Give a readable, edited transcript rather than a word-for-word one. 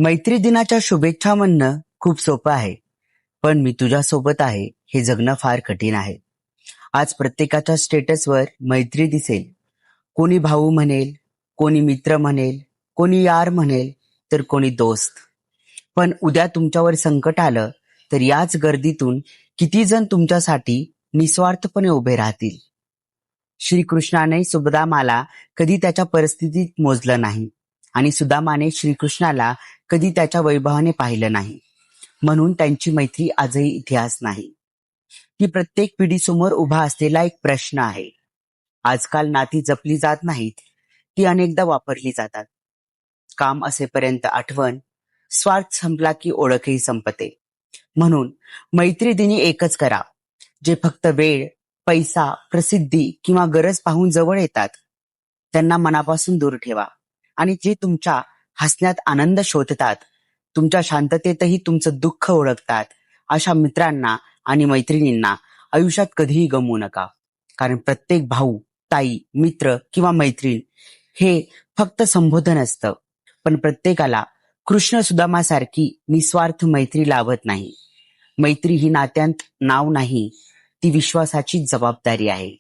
मैत्री दिनाच्या शुभेच्छा म्हणणं खूप सोपं आहे, पण मी तुझ्यासोबत आहे हे जगणं फार कठीण आहे. आज प्रत्येकाच्या स्टेटसवर मैत्री दिसेल. कोणी भाऊ म्हणेल, कोणी मित्र म्हणेल, कोणी यार म्हणेल, तर कोणी दोस्त. पण उद्या तुमच्यावर संकट आलं तर याच गर्दीतून किती जण तुमच्यासाठी निस्वार्थपणे उभे राहतील. श्रीकृष्णाने सुदामाला कधी त्याच्या परिस्थितीत मोजलं नाही आणि सुदामाने श्रीकृष्णाला कधी त्याच्या वैभवाने पाहिलं नाही. म्हणून त्यांची मैत्री आजही इतिहास नाही. ती प्रत्येक पिढीसमोर उभा असलेला एक प्रश्न आहे. आजकाल नाती जपली जात नाहीत, ती अनेकदा वापरली जातात. काम असेपर्यंत आठवण, स्वार्थ संपला की ओळखही संपते. म्हणून मैत्री दिनी एकच करा. जे फक्त वेळ, पैसा, प्रसिद्धी किंवा गरज पाहून जवळ येतात त्यांना मनापासून दूर ठेवा. आणि जे तुमच्या हसण्यात आनंद शोधतात, तुमच्या शांततेतही तुमचं दुःख ओळखतात, अशा मित्रांना आणि मैत्रिणींना आयुष्यात कधीही गमवू नका. कारण प्रत्येक भाऊ, ताई, मित्र किंवा मैत्रीण हे फक्त संबोधन असतं, पण प्रत्येकाला कृष्ण सुदामासारखी निस्वार्थ मैत्री लाभत नाही. मैत्री ही नात्यांत नाव नाही, ती विश्वासाची जबाबदारी आहे.